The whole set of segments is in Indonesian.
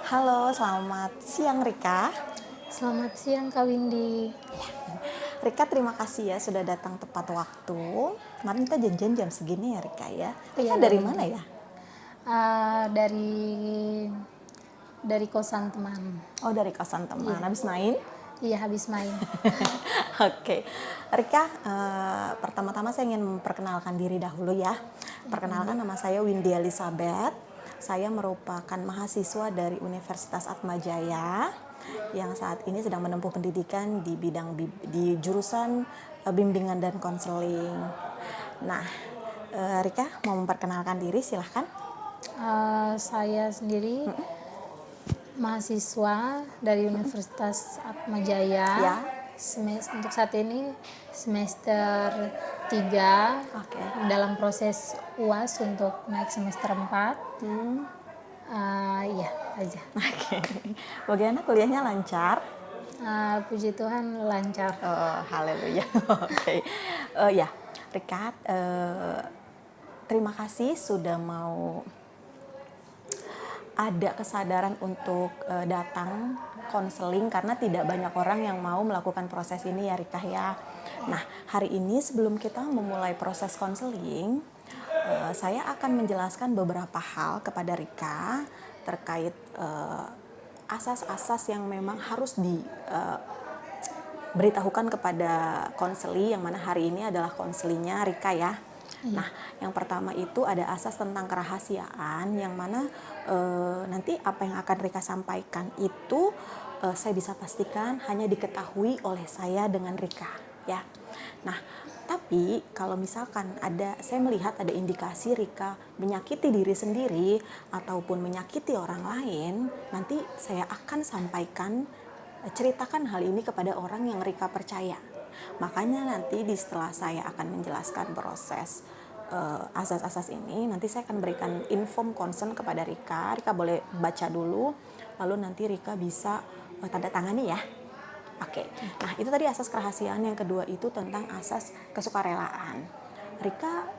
Halo, selamat siang Rika. Selamat siang Kak Windy. Rika, terima kasih ya sudah datang tepat waktu. Kemarin kita janjian jam segini ya Rika ya. Rika Iya Kak dari mana Windy. ya? Dari kosan teman. Oh, dari kosan teman. Iya, Habis main? iya habis main. Oke. Rika, pertama-tama saya ingin memperkenalkan diri dahulu ya. Iya Kak Windy. Perkenalkan, nama saya Windy Elizabeth. Saya merupakan mahasiswa dari Universitas Atmajaya yang saat ini sedang menempuh pendidikan di bidang di jurusan bimbingan dan konseling. Nah, Rika mau memperkenalkan diri, silahkan. Saya sendiri mahasiswa dari Universitas Atmajaya. Ya. Untuk saat ini semester 3 Oke. dalam proses UAS untuk naik semester 4. Iya aja. Oke. Bagaimana kuliahnya, lancar? Puji Tuhan lancar. Oh, haleluya. Oke. Ya, Rika, terima kasih sudah mau ada kesadaran untuk datang konseling, karena tidak banyak orang yang mau melakukan proses ini ya Rika ya. Nah, hari ini sebelum kita memulai proses konseling, saya akan menjelaskan beberapa hal kepada Rika terkait asas-asas yang memang harus beritahukan kepada konseli, yang mana hari ini adalah konselinya Rika ya. Nah, yang pertama itu ada asas tentang kerahasiaan, yang mana nanti apa yang akan Rika sampaikan itu saya bisa pastikan hanya diketahui oleh saya dengan Rika ya. Nah, tapi kalau misalkan saya melihat ada indikasi Rika menyakiti diri sendiri ataupun menyakiti orang lain, nanti saya akan sampaikan, ceritakan hal ini kepada orang yang Rika percaya. Makanya nanti setelah saya akan menjelaskan proses asas-asas ini, nanti saya akan berikan inform concern kepada Rika. Rika boleh baca dulu, lalu nanti Rika bisa tanda tangani ya. Oke. Nah, itu tadi asas kerahasiaan. Yang kedua itu tentang asas kesukarelaan. Rika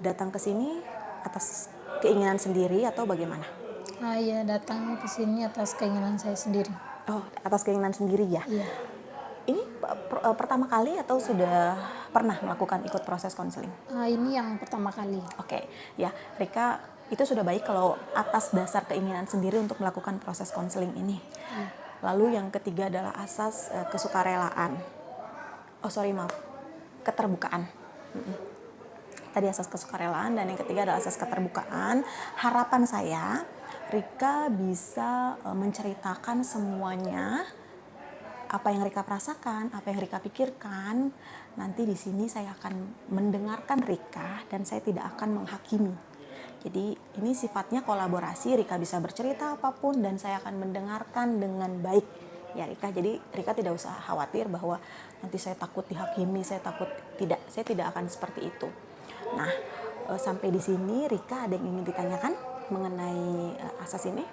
datang ke sini atas keinginan sendiri atau bagaimana? Iya datang ke sini atas keinginan saya sendiri. Oh, atas keinginan sendiri ya. Iya. Ini pertama kali atau sudah pernah melakukan ikut proses konseling? Ini yang pertama kali. Oke, ya Rika, itu sudah baik kalau atas dasar keinginan sendiri untuk melakukan proses konseling ini. Lalu yang ketiga adalah asas kesukarelaan. Maaf, keterbukaan. Tadi asas kesukarelaan, dan yang ketiga adalah asas keterbukaan. Harapan saya, Rika bisa menceritakan semuanya, apa yang Rika rasakan, apa yang Rika pikirkan. Nanti di sini saya akan mendengarkan Rika dan saya tidak akan menghakimi. Jadi ini sifatnya kolaborasi, Rika bisa bercerita apapun dan saya akan mendengarkan dengan baik. Ya Rika, jadi Rika tidak usah khawatir bahwa nanti saya takut dihakimi, saya tidak akan seperti itu. Nah, sampai di sini Rika ada yang ingin ditanyakan mengenai asas ini?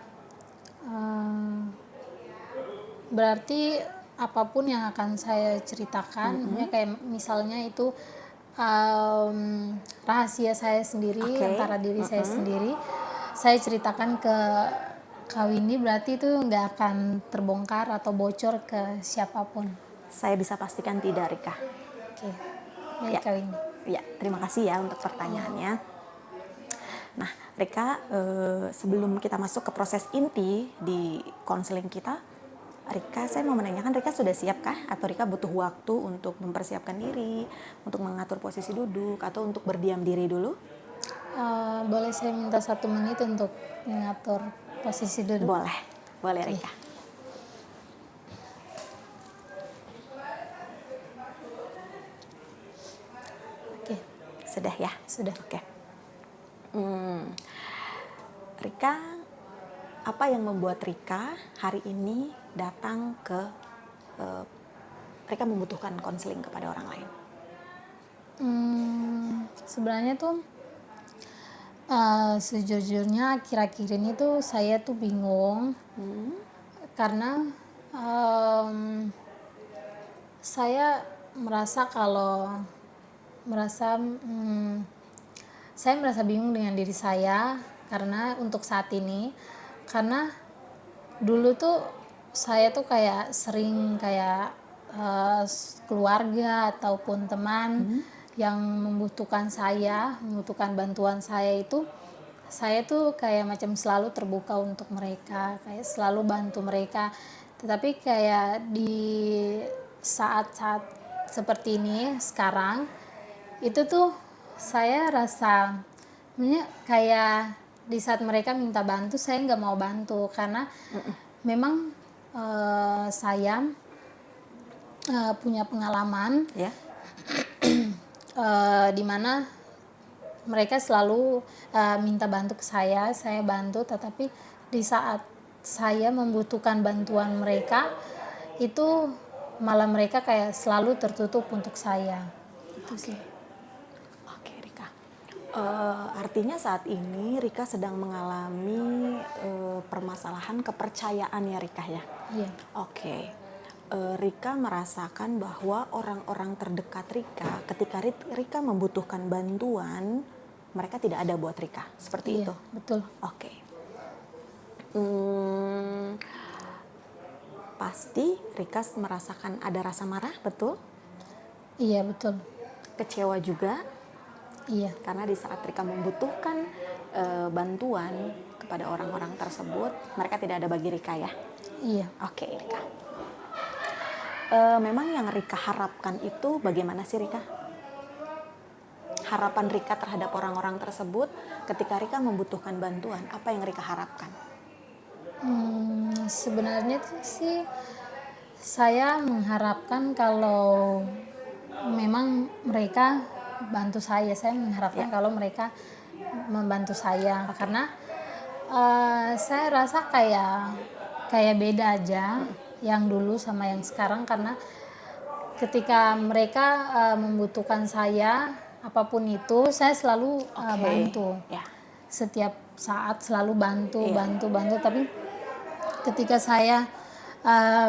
Berarti apapun yang akan saya ceritakan, kayak misalnya itu rahasia saya sendiri, antara diri saya sendiri, saya ceritakan ke Kak Windy, berarti itu nggak akan terbongkar atau bocor ke siapapun. Saya bisa pastikan tidak, Rika. Oke, baik Kak Windy. Ya, terima kasih ya untuk pertanyaannya. Nah, Rika, sebelum kita masuk ke proses inti di konseling kita, Rika, saya mau menanyakan, Rika sudah siapkah? Atau Rika butuh waktu untuk mempersiapkan diri, untuk mengatur posisi duduk, atau untuk berdiam diri dulu? Boleh saya minta 1 menit untuk mengatur posisi duduk? Boleh Rika. Oke. Sudah ya? Sudah. Oke. Rika, apa yang membuat Rika hari ini datang ke Rika membutuhkan konseling kepada orang lain? Sebenarnya tuh sejujurnya akhir-akhir ini tuh saya tuh bingung karena saya merasa saya merasa bingung dengan diri saya karena untuk saat ini, karena dulu tuh saya tuh kayak sering kayak keluarga ataupun teman yang membutuhkan bantuan saya itu, saya tuh kayak macam selalu terbuka untuk mereka, kayak selalu bantu mereka. Tetapi kayak di saat-saat seperti ini sekarang, itu tuh saya rasa kayak di saat mereka minta bantu, saya nggak mau bantu karena memang saya punya pengalaman Ya. di mana mereka selalu minta bantu ke saya bantu, tetapi di saat saya membutuhkan bantuan mereka, itu malah mereka kayak selalu tertutup untuk saya. Itu sih. Oke, Rika. Artinya saat ini Rika sedang mengalami permasalahan kepercayaan ya, Rika ya? Iya. Oke. Rika merasakan bahwa orang-orang terdekat Rika ketika Rika membutuhkan bantuan, mereka tidak ada buat Rika. Seperti Iya, itu? betul. Oke. Pasti Rika merasakan ada rasa marah, betul? Iya, betul. Kecewa juga? Iya. Karena di saat Rika membutuhkan bantuan kepada orang-orang tersebut, mereka tidak ada bagi Rika ya? Iya. Oke, Rika. Memang yang Rika harapkan itu bagaimana sih, Rika? Harapan Rika terhadap orang-orang tersebut ketika Rika membutuhkan bantuan, apa yang Rika harapkan? Sebenarnya sih saya mengharapkan kalau memang mereka bantu saya mengharapkan kalau mereka membantu saya, karena saya rasa kayak beda aja yang dulu sama yang sekarang, karena ketika mereka membutuhkan saya apapun itu, saya selalu bantu. Ya. Setiap saat selalu bantu. Iya. bantu, tapi ketika saya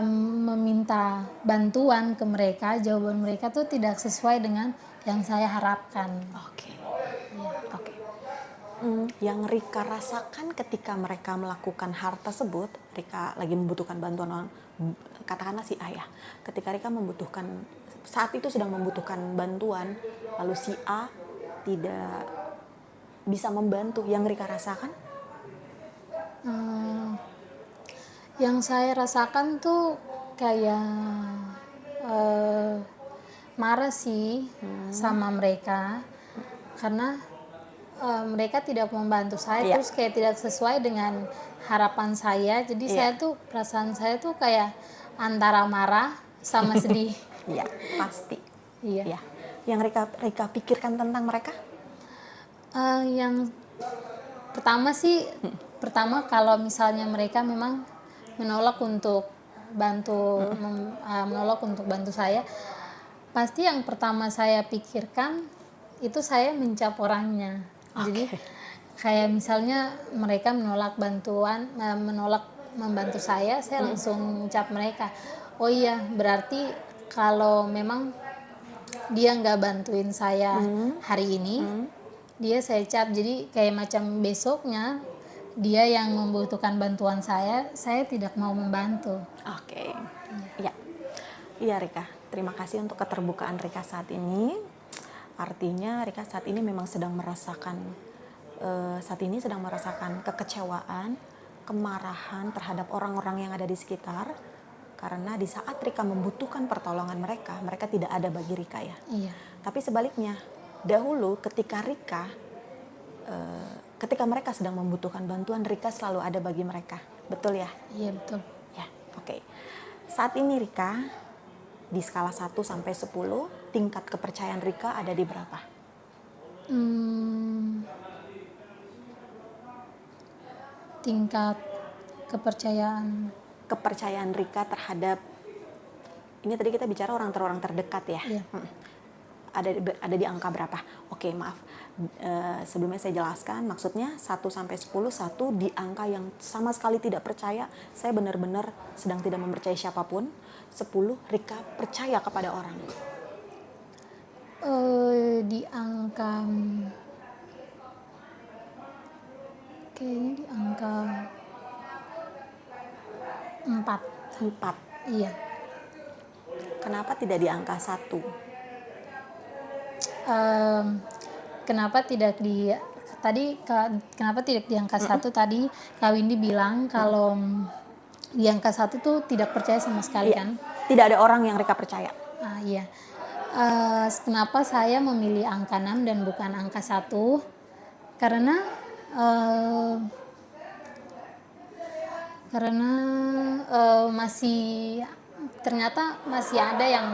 meminta bantuan ke mereka, jawaban mereka tuh tidak sesuai dengan yang saya harapkan. Oke. Oke. Yang Rika rasakan ketika mereka melakukan hal tersebut, Rika lagi membutuhkan bantuan orang, katakanlah si A ya. Ketika Rika membutuhkan, saat itu sedang membutuhkan bantuan, lalu si A tidak bisa membantu, yang Rika rasakan? Yang saya rasakan tuh kayak marah sih sama mereka, karena mereka tidak membantu saya, Iya. terus kayak tidak sesuai dengan harapan saya. Jadi Iya. saya tuh, perasaan saya tuh kayak antara marah sama sedih. Iya, pasti. Iya. Ya. Yang Rika pikirkan tentang mereka? Yang pertama kalau misalnya mereka memang menolak untuk bantu saya, pasti yang pertama saya pikirkan itu saya mencap orangnya. Jadi kayak misalnya mereka menolak membantu saya langsung mencap mereka. Oh iya, berarti kalau memang dia nggak bantuin saya hari ini, dia saya cap. Jadi kayak macam besoknya dia yang membutuhkan bantuan saya tidak mau membantu. Oke. Iya. Iya, Rika. Terima kasih untuk keterbukaan Rika saat ini. Artinya Rika saat ini memang sedang merasakan kekecewaan, kemarahan terhadap orang-orang yang ada di sekitar, karena di saat Rika membutuhkan pertolongan mereka tidak ada bagi Rika ya. Iya. Tapi sebaliknya, dahulu ketika mereka sedang membutuhkan bantuan, Rika selalu ada bagi mereka. Betul ya? Iya, betul. Ya, oke. Saat ini Rika, di skala 1 sampai 10, tingkat kepercayaan Rika ada di berapa? Tingkat kepercayaan Rika terhadap, ini tadi kita bicara orang terdekat ya. Iya. Ada di angka berapa? Oke, maaf. Sebelumnya saya jelaskan, maksudnya 1 sampai 10, 1 di angka yang sama sekali tidak percaya, saya benar-benar sedang tidak mempercayai siapapun. 10, Rika percaya kepada orang. Di angka kayaknya di angka 4. 4. Iya. Kenapa tidak di angka 1? Kenapa tidak di kenapa tidak di angka 1 tadi Kak Windy bilang kalau di angka 1 tuh tidak percaya sama sekali Iya. kan? Tidak ada orang yang Rika percaya. Iya. Kenapa saya memilih angka 6 dan bukan angka 1? Karena ternyata masih ada yang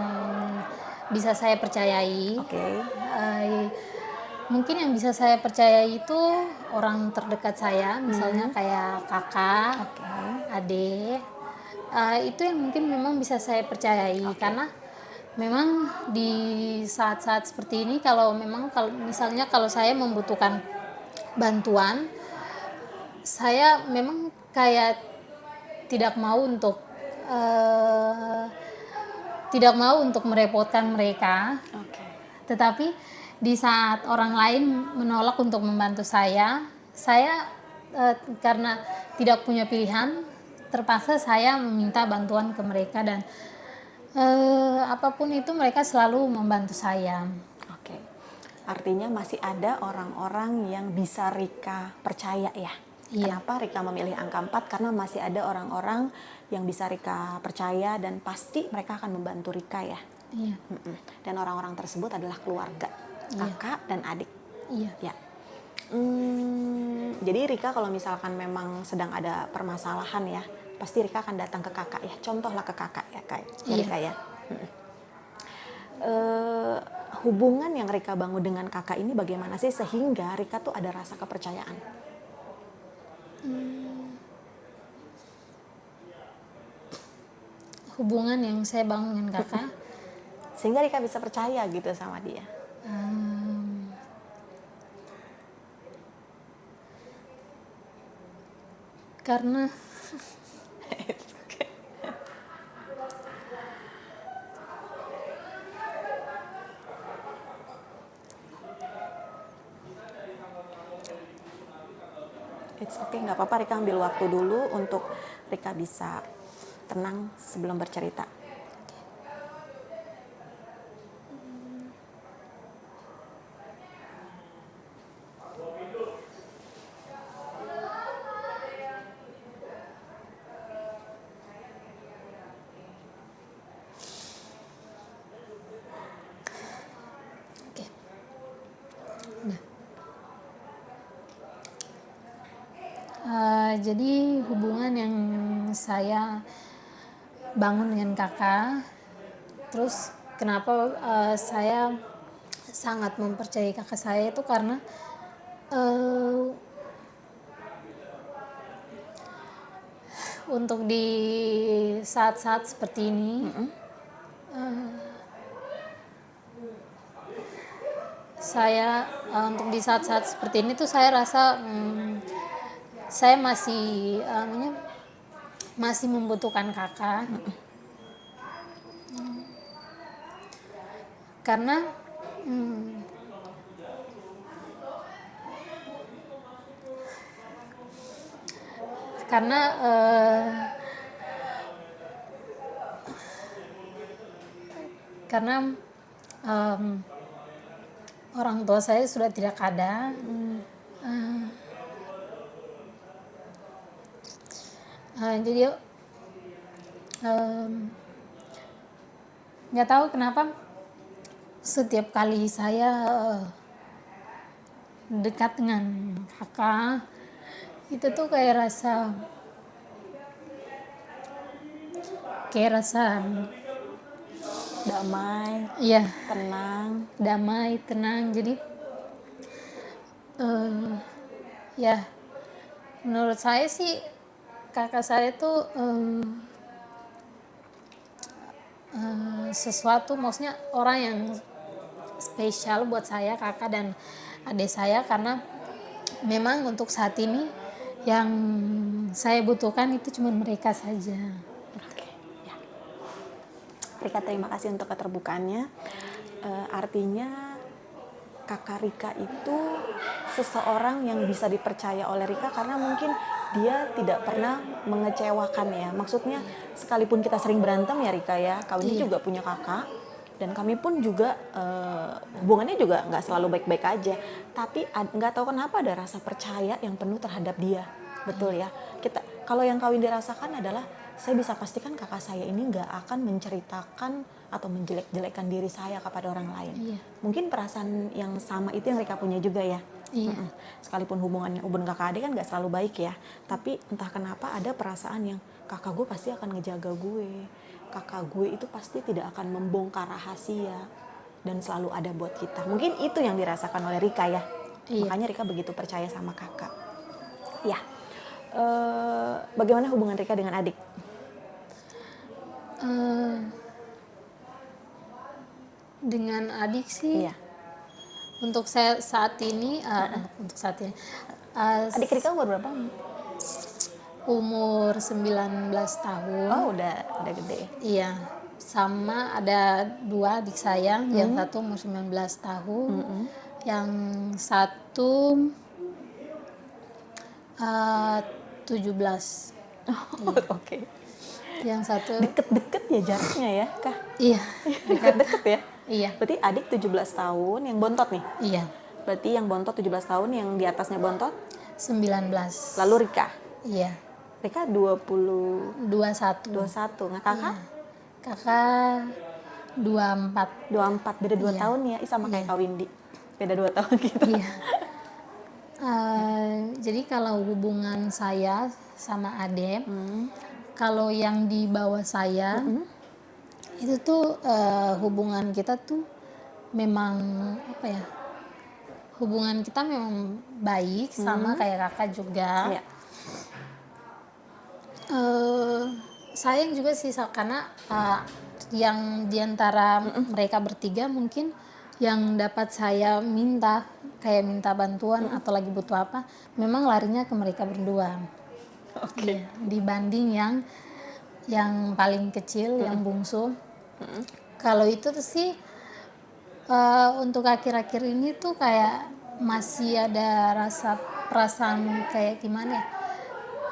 bisa saya percayai. Oke. Mungkin yang bisa saya percayai itu orang terdekat saya, misalnya kayak kakak, Oke. adik. Itu yang mungkin memang bisa saya percayai, karena memang di saat-saat seperti ini kalau misalnya kalau saya membutuhkan bantuan, saya memang kayak tidak mau untuk merepotkan mereka. Oke. Tetapi di saat orang lain menolak untuk membantu saya karena tidak punya pilihan, terpaksa saya meminta bantuan ke mereka, dan apapun itu mereka selalu membantu saya. Oke. Artinya masih ada orang-orang yang bisa Rika percaya ya. Iya. Kenapa Rika memilih angka 4? Karena masih ada orang-orang yang bisa Rika percaya dan pasti mereka akan membantu Rika ya. Iya. Dan orang-orang tersebut adalah keluarga, kakak dan adik. Iya. Ya. Jadi Rika kalau misalkan memang sedang ada permasalahan ya, pasti Rika akan datang ke kakak ya. Contohlah ke kakak ya, Kak. Ya, Iya. Rika ya. Hubungan yang Rika bangun dengan kakak ini bagaimana sih sehingga Rika tuh ada rasa kepercayaan? Hubungan yang saya bangun dengan kakak, Sehingga Rika bisa percaya gitu sama dia. karena It's okay, nggak apa-apa Rika ambil waktu dulu untuk Rika bisa tenang sebelum bercerita. Oke. Nah. Jadi hubungan yang saya bangun dengan kakak, terus kenapa saya sangat mempercayai kakak saya itu karena untuk di saat-saat seperti ini, untuk di saat-saat seperti ini tuh saya rasa saya masih membutuhkan kakak. Karena orang tua saya sudah tidak ada. Jadi nggak tahu kenapa setiap kali saya dekat dengan kakak, itu tuh kayak rasa Damai, iya, tenang. damai, tenang. Jadi ya menurut saya sih kakak saya tuh sesuatu, maksudnya orang yang spesial buat saya, kakak dan adik saya, karena memang untuk saat ini yang saya butuhkan itu cuma mereka saja. Oke, ya. Rika terima kasih untuk keterbukaannya. Artinya kakak Rika itu seseorang yang bisa dipercaya oleh Rika karena mungkin dia tidak pernah mengecewakan ya. Maksudnya sekalipun kita sering berantem ya Rika ya, kau ini juga punya kakak. Dan kami pun juga hubungannya juga nggak selalu baik-baik aja. Tapi nggak tahu kenapa ada rasa percaya yang penuh terhadap dia. Betul ya. Kalau yang kawin dirasakan adalah saya bisa pastikan kakak saya ini nggak akan menceritakan atau menjelek-jelekan diri saya kepada orang lain. Mungkin perasaan yang sama itu yang Rika punya juga ya. Sekalipun hubungan kakak adik kan nggak selalu baik ya, tapi entah kenapa ada perasaan yang kakak gue pasti akan ngejaga gue, kakak gue itu pasti tidak akan membongkar rahasia dan selalu ada buat kita. Mungkin itu yang dirasakan oleh Rika ya. Makanya Rika begitu percaya sama kakak. Ya, bagaimana hubungan Rika dengan adik? Dengan adik sih. Untuk saya saat ini, adik Rika umur berapa? Umur 19 tahun. Oh, udah gede. Iya, sama ada 2 adik saya, yang satu umur 19 tahun, yang satu 17. Oke. Yang satu deket-deket ya jaraknya ya, Kak? Iya. Deket-deket ya? Iya. Berarti adik 17 tahun yang bontot nih? Iya. Berarti yang bontot 17 tahun, yang di atasnya bontot? 19. Lalu Rika? Iya. Rika 21. Nah kakak? Iya. Kakak 24. 24, beda 2 tahun ya? Sama kayak Kak Windy. Beda 2 tahun gitu. Iya. Jadi kalau hubungan saya sama Adem, kalau yang di bawah saya, itu tuh hubungan kita tuh memang apa ya? Hubungan kita memang baik, sama kayak kakak juga. Iya. Sayang juga sih karena yang diantara mereka bertiga mungkin yang dapat saya minta bantuan atau lagi butuh apa, memang larinya ke mereka berdua. Oke. Dibanding yang paling kecil, yang bungsu. Kalau itu tuh sih untuk akhir-akhir ini tuh kayak masih ada perasaan kayak gimana ya?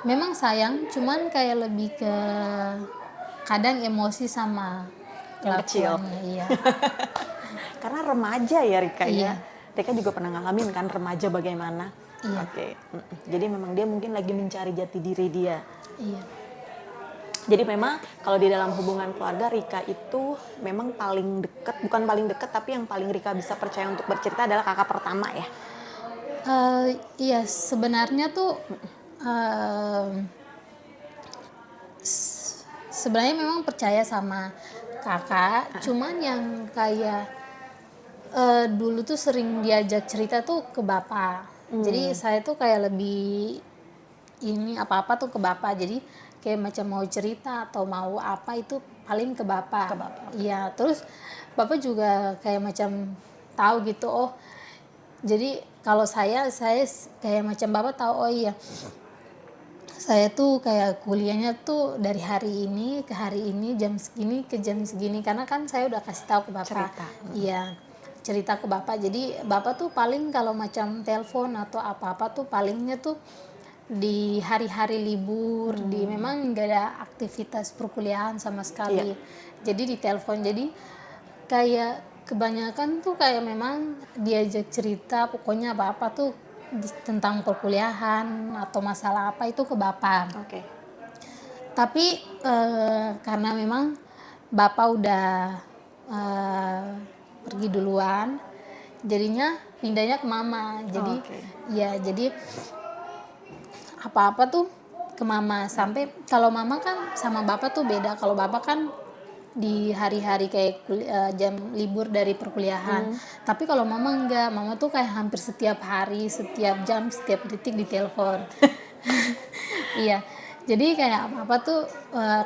Memang sayang, cuman kayak lebih ke kadang emosi sama kelakuannya. Iya. Karena remaja ya Rika Iya. ya. Rika juga pernah ngalamin kan remaja bagaimana. Iya. Oke. Jadi memang dia mungkin lagi mencari jati diri dia. Iya. Jadi memang kalau di dalam hubungan keluarga Rika itu memang paling dekat, bukan paling dekat tapi yang paling Rika bisa percaya untuk bercerita adalah kakak pertama ya. Iya, sebenarnya tuh sebenarnya memang percaya sama kakak, cuman yang kayak dulu tuh sering diajak cerita tuh ke bapak. Jadi saya tuh kayak lebih ini apa-apa tuh ke bapak. Jadi kayak macam mau cerita atau mau apa itu paling ke bapak. Iya, terus bapak juga kayak macam tahu gitu, oh jadi kalau saya kayak macam bapak tahu, oh iya saya tuh kayak kuliahnya tuh dari hari ini ke hari ini, jam segini ke jam segini, karena kan saya udah kasih tahu ke bapak. Iya, cerita ke bapak. Jadi bapak tuh paling kalau macam telepon atau apa-apa tuh palingnya tuh di hari-hari libur, memang nggak ada aktivitas perkuliahan sama sekali. Jadi di telepon, jadi kayak kebanyakan tuh kayak memang diajak cerita, pokoknya apa-apa tuh tentang perkuliahan atau masalah apa itu ke bapak. Oke. Tapi karena memang bapak udah pergi duluan, jadinya pindahnya ke mama. Jadi ya jadi apa-apa tuh ke mama, sampai kalau mama kan sama bapak tuh beda. Kalau bapak kan di hari-hari kayak jam libur dari perkuliahan. Tapi kalau mama enggak, mama tuh kayak hampir setiap hari, setiap jam, setiap detik ditelepon. Iya, jadi kayak apa-apa tuh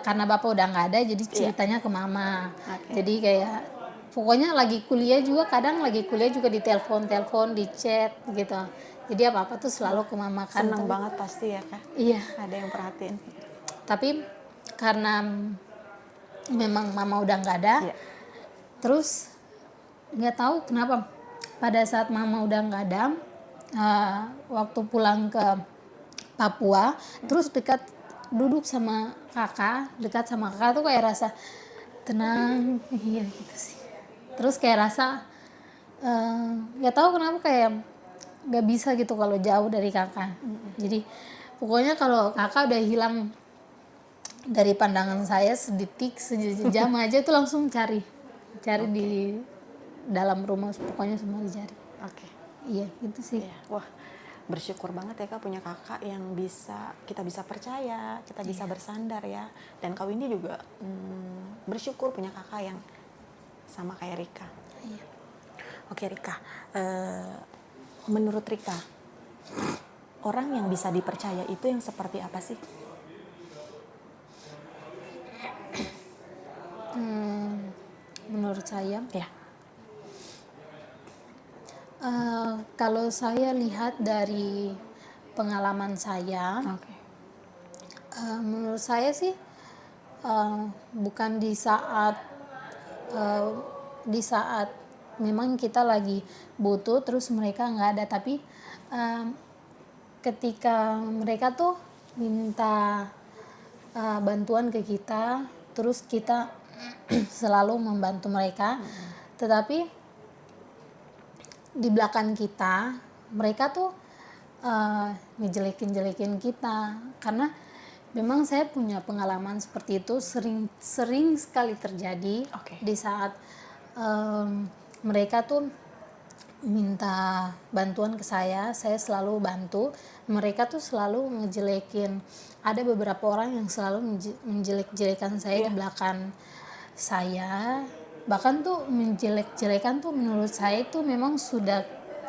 karena bapak udah nggak ada, jadi ceritanya ke mama. Jadi kayak pokoknya lagi kuliah juga, kadang lagi kuliah juga ditelepon, di chat gitu. Jadi apa-apa tuh selalu ke mama kan. Seneng banget pasti ya Kak. Iya. Ada yang perhatiin. Tapi karena memang mama udah nggak ada, terus nggak tahu kenapa pada saat mama udah nggak ada, waktu pulang ke Papua, terus duduk sama dekat sama kakak tuh kayak rasa tenang, iya gitu sih. Terus kayak rasa nggak tahu kenapa kayak nggak bisa gitu kalau jauh dari kakak. Jadi pokoknya kalau kakak udah hilang dari pandangan saya sedetik, sejam aja tuh langsung cari di dalam rumah, pokoknya semua dicari. Oke. Iya gitu sih. Iya. Wah, bersyukur banget ya Kak punya kakak yang kita bisa percaya, kita bisa bersandar ya. Dan Kak Windy juga bersyukur punya kakak yang sama kayak Rika. Iya. Oke Rika, menurut Rika, orang yang bisa dipercaya itu yang seperti apa sih? Menurut saya, Ya. kalau saya lihat dari pengalaman saya, Oke. menurut saya sih bukan eh, di saat memang kita lagi butuh terus mereka nggak ada, tapi eh, ketika mereka tuh minta bantuan ke kita, terus kita selalu membantu mereka, tetapi di belakang kita mereka tuh ngejelekin kita, karena memang saya punya pengalaman seperti itu, sering sekali terjadi. Oke. Di saat mereka tuh minta bantuan ke saya selalu bantu, mereka tuh selalu ngejelekin. Ada beberapa orang yang selalu menjelek-jelekan saya di belakang saya, bahkan tuh menjelek-jelekan tuh menurut saya itu memang sudah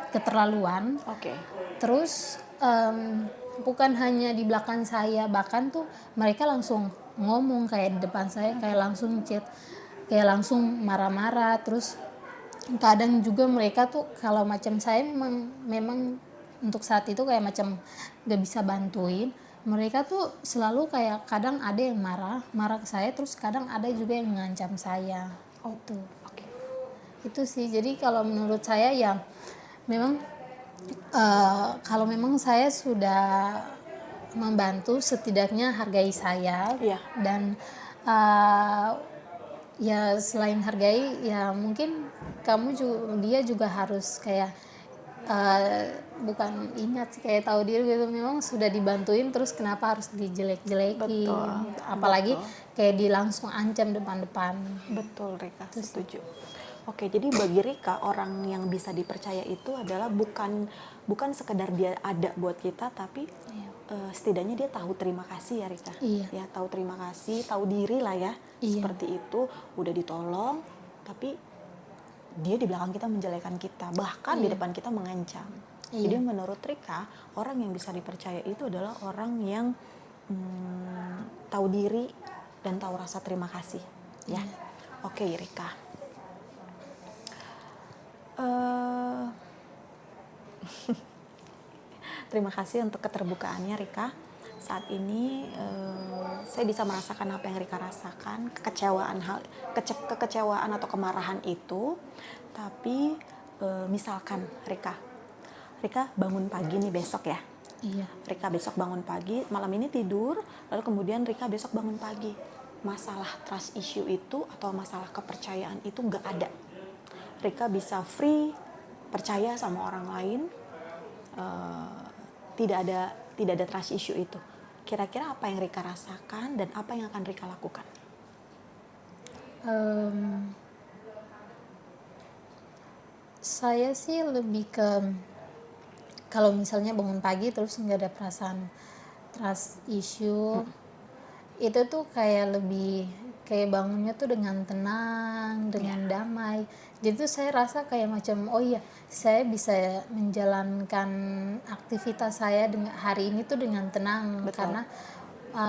keterlaluan. Oke. Terus bukan hanya di belakang saya, bahkan tuh mereka langsung ngomong kayak di depan saya, kayak langsung chat, kayak langsung marah-marah. Terus kadang juga mereka tuh kalau macam saya memang untuk saat itu kayak macam gak bisa bantuin, mereka tuh selalu kayak kadang ada yang marah ke saya, terus kadang ada juga yang mengancam saya. Itu Oke. itu sih. Jadi kalau menurut saya ya memang kalau memang saya sudah membantu, setidaknya hargai saya. Iya. Dan ya selain hargai, ya mungkin dia juga harus kayak bukan ingat sih, kayak tahu diri gitu, memang sudah dibantuin terus kenapa harus dijelek-jelekin. Betul. Apalagi Betul. kayak langsung ancam depan-depan. Betul Rika, setuju. Oke, jadi bagi Rika orang yang bisa dipercaya itu adalah bukan sekedar dia ada buat kita, tapi setidaknya dia tahu terima kasih ya Rika. Iya. Ya, tahu terima kasih, tahu diri lah ya. Iya. Seperti itu, udah ditolong, tapi dia di belakang kita menjelekan kita, bahkan di depan kita mengancam. Iya. Jadi menurut Rika, orang yang bisa dipercaya itu adalah orang yang tahu diri dan tahu rasa terima kasih. Ya. Oke Rika. Terima kasih untuk keterbukaannya Rika. Saat ini saya bisa merasakan apa yang Rika rasakan, kekecewaan atau kemarahan itu. Tapi misalkan Rika bangun pagi nih besok ya. Iya. Rika besok bangun pagi, malam ini tidur, lalu kemudian Rika besok bangun pagi. Masalah trust issue itu atau masalah kepercayaan itu nggak ada. Rika bisa free, percaya sama orang lain, tidak ada trust issue itu. Kira-kira apa yang Rika rasakan dan apa yang akan Rika lakukan? Saya sih lebih ke, kalau misalnya bangun pagi terus nggak ada perasaan trust issue, itu tuh kayak lebih kayak bangunnya tuh dengan tenang, dengan damai. Jadi tuh saya rasa kayak macam, oh iya, saya bisa menjalankan aktivitas saya hari ini tuh dengan tenang. Betul. Karena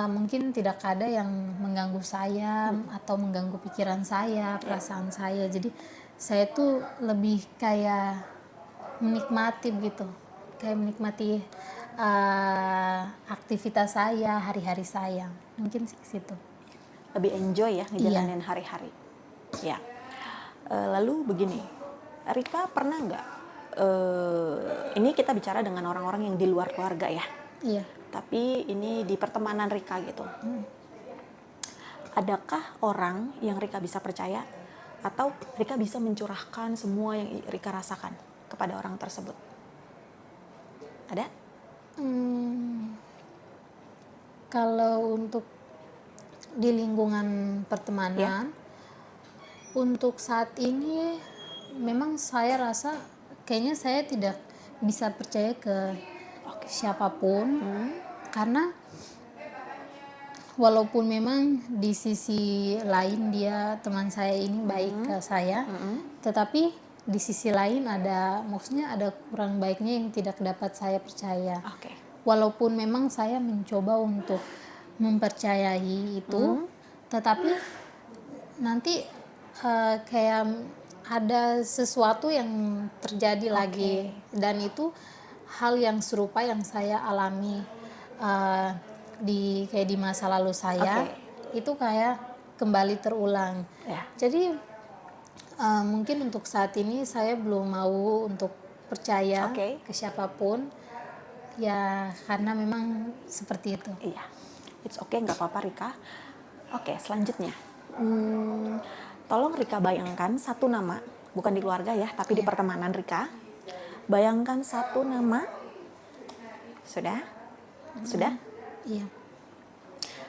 mungkin tidak ada yang mengganggu saya atau mengganggu pikiran saya, perasaan saya. Jadi saya tuh lebih kayak menikmati gitu, kayak menikmati aktivitas saya, hari-hari saya. Mungkin sih situ. Lebih enjoy ya ngejalanin hari-hari. Ya. Lalu begini, Rika pernah nggak? Ini kita bicara dengan orang-orang yang di luar keluarga ya. Iya. tapi ini di pertemanan Rika gitu. Adakah orang yang Rika bisa percaya atau Rika bisa mencurahkan semua yang Rika rasakan kepada orang tersebut? Ada? Kalau untuk di lingkungan pertemanan, untuk saat ini memang saya rasa kayaknya saya tidak bisa percaya ke siapapun, karena walaupun memang di sisi lain dia teman saya ini baik ke saya, tetapi di sisi lain maksudnya ada kurang baiknya yang tidak dapat saya percaya. Oke. Walaupun memang saya mencoba untuk mempercayai itu, tetapi nanti kayak ada sesuatu yang terjadi lagi, dan itu hal yang serupa yang saya alami kayak di masa lalu saya. Itu kayak kembali terulang. Jadi mungkin untuk saat ini saya belum mau untuk percaya ke siapapun ya, karena memang seperti itu. Iya, it's okay, nggak apa-apa Rika. Oke, selanjutnya, tolong Rika bayangkan satu nama, bukan di keluarga ya, tapi di pertemanan Rika. Bayangkan satu nama, sudah? Iya.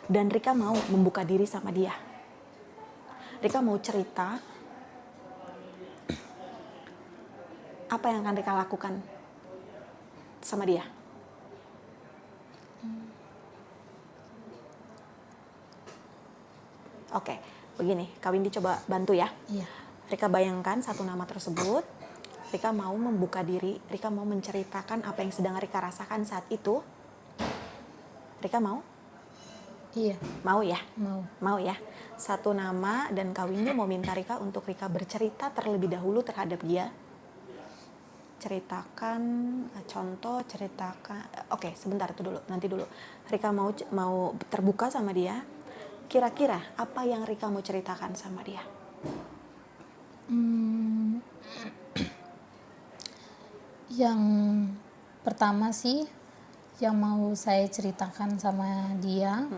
Dan Rika mau membuka diri sama dia. Rika mau cerita apa yang akan Rika lakukan sama dia. Oke, begini, Kak Windy coba bantu ya. Iya. Rika bayangkan satu nama tersebut. Rika mau membuka diri, Rika mau menceritakan apa yang sedang Rika rasakan saat itu. Rika mau? Iya. Mau ya? Mau ya. Satu nama dan Kak Windy mau minta Rika untuk Rika bercerita terlebih dahulu terhadap dia. Ceritakan contoh, oke, sebentar itu dulu, nanti dulu. Rika mau terbuka sama dia. Kira-kira apa yang Rika mau ceritakan sama dia? Yang pertama sih yang mau saya ceritakan sama dia,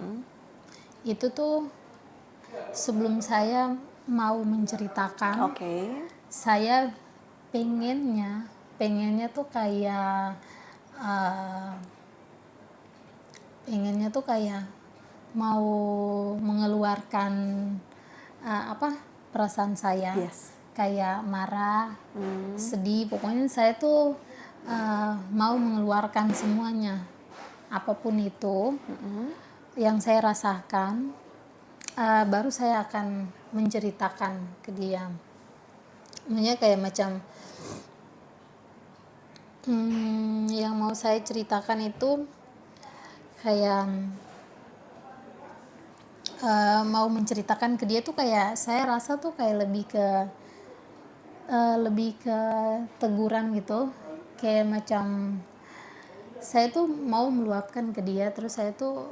itu tuh sebelum saya mau menceritakan, saya pengennya tuh kayak mau mengeluarkan perasaan saya, kayak marah, sedih, pokoknya saya tuh mau mengeluarkan semuanya, apapun itu yang saya rasakan, baru saya akan menceritakan ke dia. Maksudnya kayak macam yang mau saya ceritakan itu kayak mau menceritakan ke dia tuh kayak saya rasa tuh kayak lebih ke teguran gitu, kayak macam saya tuh mau meluapkan ke dia, terus saya tuh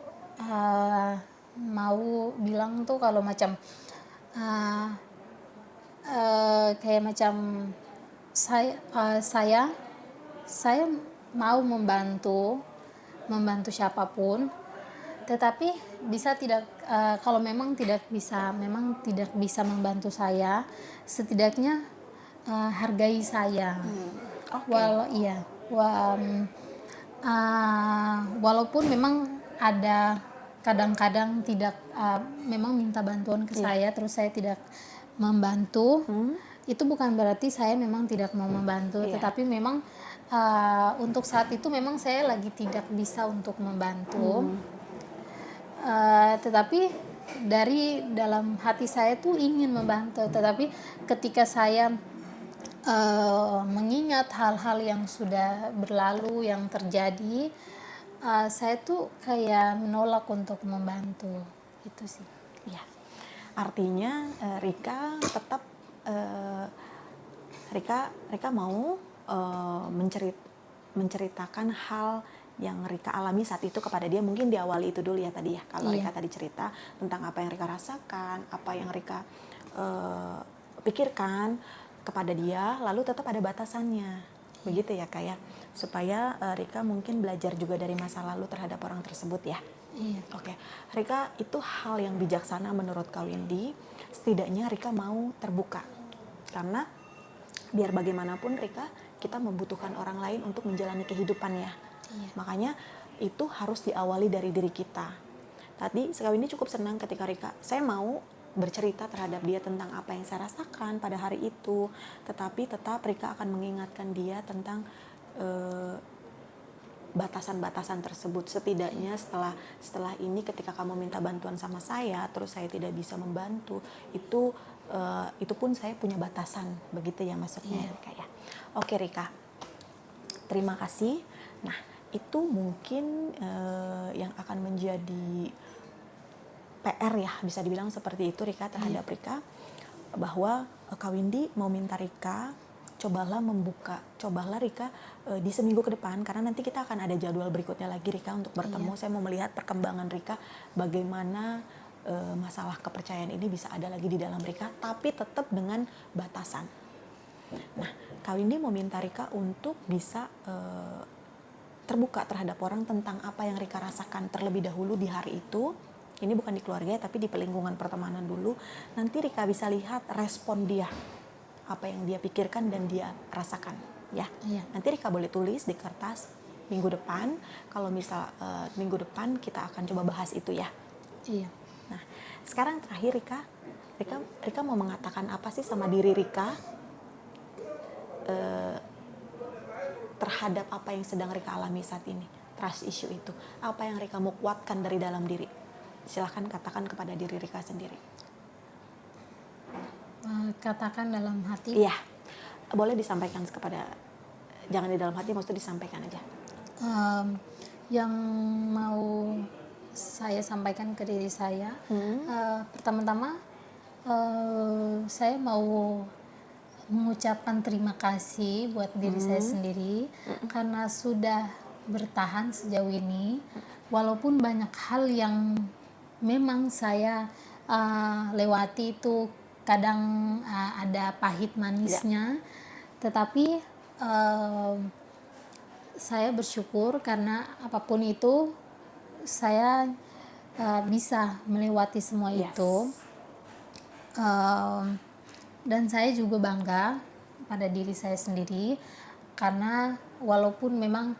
mau bilang tuh kalau macam kayak macam saya mau membantu siapapun, tetapi bisa tidak, kalau memang tidak bisa membantu saya, setidaknya hargai saya. Walaupun memang ada kadang-kadang tidak memang minta bantuan ke saya, terus saya tidak membantu, itu bukan berarti saya memang tidak mau membantu, tetapi memang untuk saat itu memang saya lagi tidak bisa untuk membantu. Tetapi dari dalam hati saya tuh ingin membantu, tetapi ketika saya mengingat hal-hal yang sudah berlalu, yang terjadi, saya tuh kayak menolak untuk membantu, itu sih. Ya, artinya Rika tetap Rika mau menceritakan hal yang Rika alami saat itu kepada dia. Mungkin diawali itu dulu ya tadi ya, kalau Rika tadi cerita tentang apa yang Rika rasakan, apa yang Rika pikirkan kepada dia, lalu tetap ada batasannya. begitu ya Kak ya, supaya Rika mungkin belajar juga dari masa lalu terhadap orang tersebut ya. Iya. Oke, Rika, itu hal yang bijaksana menurut Kak Windy. Setidaknya Rika mau terbuka, karena biar bagaimanapun Rika, kita membutuhkan orang lain untuk menjalani kehidupannya. Iya. Makanya itu harus diawali dari diri kita. Tadi Kak Windy cukup senang ketika Rika, saya mau bercerita terhadap dia tentang apa yang saya rasakan pada hari itu, tetapi tetap Rika akan mengingatkan dia tentang batasan-batasan tersebut. Setidaknya setelah ini ketika kamu minta bantuan sama saya terus saya tidak bisa membantu, itu pun saya punya batasan, begitu ya maksudnya Rika ya. Oke Rika, terima kasih. Nah itu mungkin yang akan menjadi PR ya, bisa dibilang seperti itu Rika terhadap Rika, bahwa Kak Windy mau minta Rika cobalah Rika di seminggu ke depan, karena nanti kita akan ada jadwal berikutnya lagi Rika untuk bertemu. Saya mau melihat perkembangan Rika, bagaimana masalah kepercayaan ini bisa ada lagi di dalam Rika, tapi tetap dengan batasan. Nah, Kak Windy mau minta Rika untuk bisa terbuka terhadap orang tentang apa yang Rika rasakan terlebih dahulu di hari itu. Ini bukan di keluarga tapi di lingkungan pertemanan dulu. Nanti Rika bisa lihat respon dia, apa yang dia pikirkan dan dia rasakan ya. Nanti Rika boleh tulis di kertas minggu depan. Kalau misal minggu depan kita akan coba bahas itu ya. Iya. Nah sekarang terakhir Rika mau mengatakan apa sih sama diri Rika terhadap apa yang sedang Rika alami saat ini, trust issue itu. Apa yang Rika mau kuatkan dari dalam diri? Silahkan katakan kepada diri Rika sendiri. Katakan dalam hati. Iya, boleh disampaikan jangan di dalam hati, maksudnya disampaikan aja. Yang mau saya sampaikan ke diri saya, pertama-tama saya mau mengucapkan terima kasih buat diri saya sendiri karena sudah bertahan sejauh ini, walaupun banyak hal yang memang saya lewati itu kadang ada pahit manisnya, tetapi saya bersyukur karena apapun itu saya bisa melewati semua itu. Dan saya juga bangga pada diri saya sendiri karena walaupun memang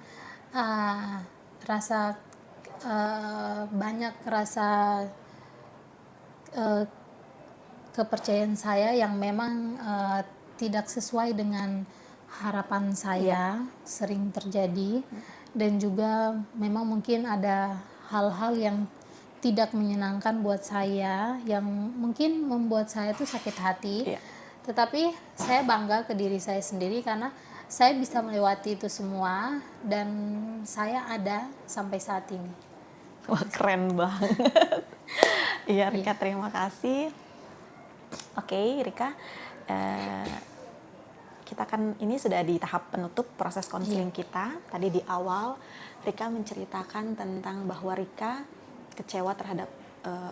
banyak rasa kepercayaan saya yang memang tidak sesuai dengan harapan saya, sering terjadi, dan juga memang mungkin ada hal-hal yang tidak menyenangkan buat saya, yang mungkin membuat saya tuh sakit hati. Tetapi saya bangga ke diri saya sendiri karena saya bisa melewati itu semua dan saya ada sampai saat ini. Wah, keren banget. Iya Rika, terima kasih. Oke Rika, kita kan ini sudah di tahap penutup proses konseling kita. Tadi di awal Rika menceritakan tentang bahwa Rika kecewa terhadap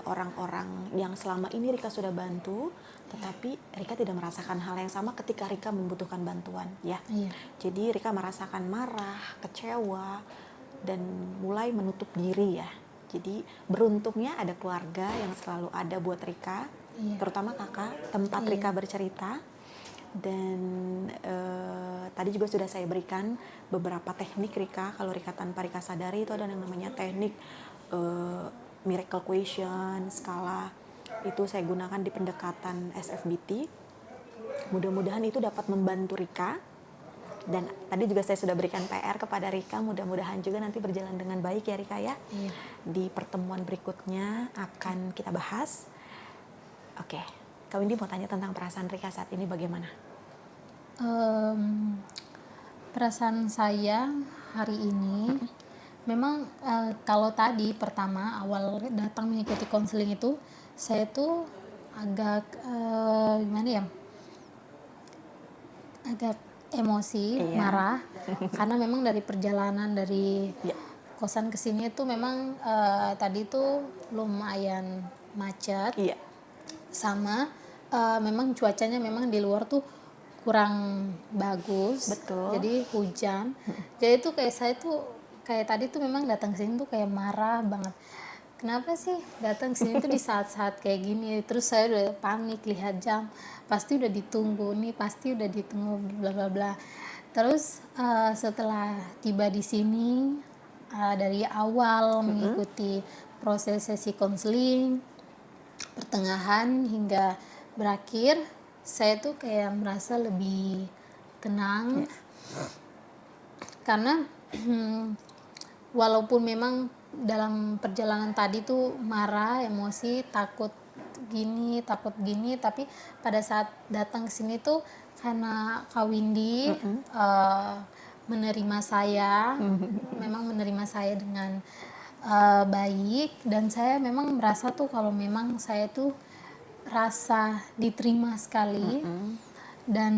orang-orang yang selama ini Rika sudah bantu, tetapi Rika tidak merasakan hal yang sama ketika Rika membutuhkan bantuan ya. Jadi Rika merasakan marah, kecewa, dan mulai menutup diri ya. Jadi beruntungnya ada keluarga yang selalu ada buat Rika, terutama kakak, tempat Rika bercerita. Dan tadi juga sudah saya berikan beberapa teknik Rika. Kalau Rika tanpa Rika sadari itu ada yang namanya teknik miracle question, skala. Itu saya gunakan di pendekatan SFBT. Mudah-mudahan itu dapat membantu Rika. Dan tadi juga saya sudah berikan PR kepada Rika, mudah-mudahan juga nanti berjalan dengan baik ya Rika ya. Di pertemuan berikutnya akan kita bahas. Oke, Kak Windy mau tanya tentang perasaan Rika saat ini bagaimana? Perasaan saya hari ini memang kalau tadi pertama awal datang mengikuti konseling itu saya tuh agak gimana ya, agak emosi, marah karena memang dari perjalanan dari kosan ke sini itu memang tadi itu lumayan macet, sama memang cuacanya memang di luar tuh kurang bagus. Betul. Jadi hujan. Jadi tuh kayak saya tuh kayak tadi tuh memang datang ke sini tuh kayak marah banget. Kenapa sih datang ke sini tuh di saat-saat kayak gini? Terus saya udah panik lihat jam. Pasti udah ditunggu nih, pasti udah ditunggu bla bla bla. Terus setelah tiba di sini dari awal mengikuti proses sesi konseling, pertengahan hingga berakhir, saya tuh kayak merasa lebih tenang karena walaupun memang dalam perjalanan tadi tuh marah, emosi, takut gini, tapi pada saat datang ke sini tuh karena Kak Windy menerima saya, memang menerima saya dengan baik, dan saya memang merasa tuh kalau memang saya tuh rasa diterima sekali. Dan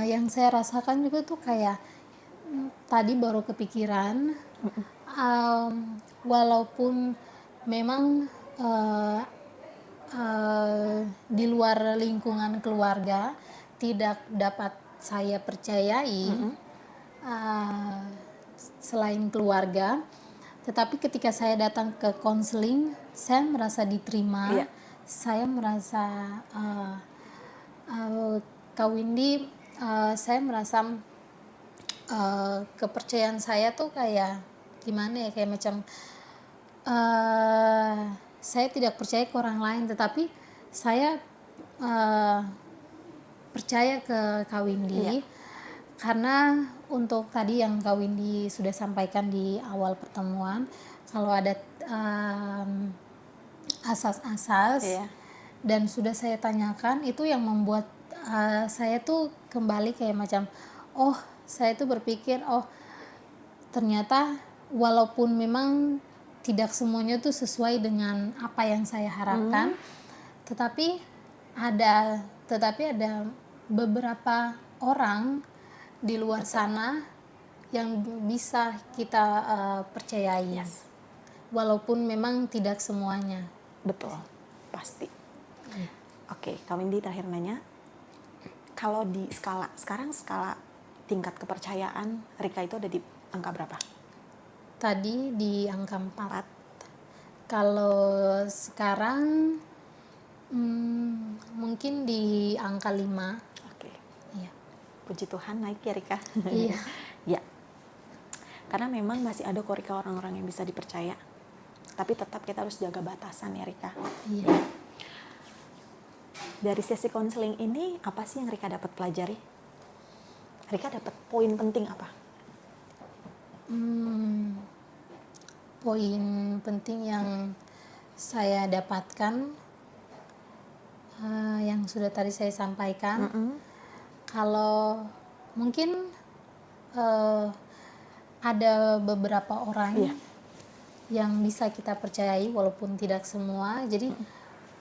yang saya rasakan juga tuh kayak tadi baru kepikiran, walaupun memang di luar lingkungan keluarga tidak dapat saya percayai, selain keluarga, tetapi ketika saya datang ke konseling, saya merasa diterima. Iya. Saya merasa Kak Windy, saya merasa kepercayaan saya tuh kayak gimana ya, kayak macam saya tidak percaya ke orang lain, tetapi saya percaya ke Kak Windy. Karena untuk tadi yang Kak Windy sudah sampaikan di awal pertemuan, kalau ada asas-asas dan sudah saya tanyakan, itu yang membuat saya tuh kembali kayak macam, oh saya tuh berpikir, oh ternyata walaupun memang tidak semuanya tuh sesuai dengan apa yang saya harapkan, tetapi ada beberapa orang di luar sana yang bisa kita percayai, walaupun memang tidak semuanya. Betul, pasti. Oke, Kak Windy terakhir nanya, kalau di sekarang skala tingkat kepercayaan Rika itu ada di angka berapa? Tadi di angka 4. Kalau sekarang mungkin di angka 5. Oke. Iya. Puji Tuhan naik ya Rika. Iya. Ya. Karena memang masih ada kok Rika orang-orang yang bisa dipercaya. Tapi tetap kita harus jaga batasan ya Rika. Iya. Dari sesi konseling ini apa sih yang Rika dapat pelajari? Rika dapat poin penting apa? Poin penting yang saya dapatkan, yang sudah tadi saya sampaikan, kalau mungkin ada beberapa orang yang bisa kita percayai walaupun tidak semua. Jadi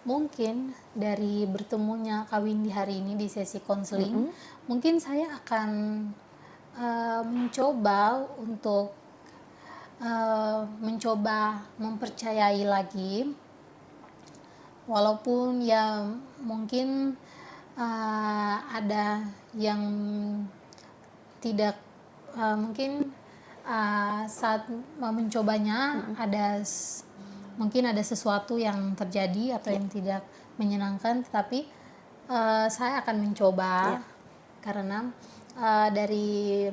mungkin dari bertemunya Kak Windy hari ini di sesi konseling, mungkin saya akan mencoba untuk mencoba mempercayai lagi, walaupun ya mungkin ada yang tidak mungkin saat mencobanya mungkin ada sesuatu yang terjadi atau yang tidak menyenangkan, tetapi saya akan mencoba karena dari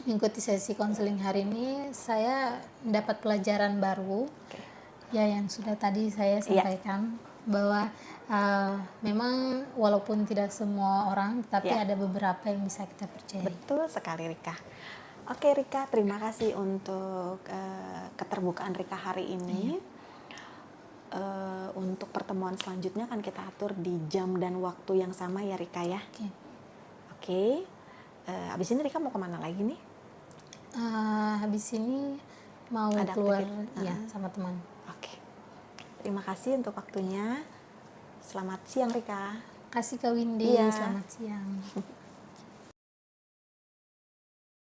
mengikuti sesi konseling hari ini saya mendapat pelajaran baru ya yang sudah tadi saya sampaikan, bahwa memang walaupun tidak semua orang, tapi ada beberapa yang bisa kita percaya. Betul sekali Rika. Oke Rika, terima kasih untuk keterbukaan Rika hari ini. Untuk pertemuan selanjutnya kan kita atur di jam dan waktu yang sama ya Rika ya. Oke. Habis ini Rika mau kemana lagi nih? Habis ini mau keluar ya sama teman. Oke. Terima kasih untuk waktunya. Selamat siang Rika. Kasih Kak Windy, selamat siang.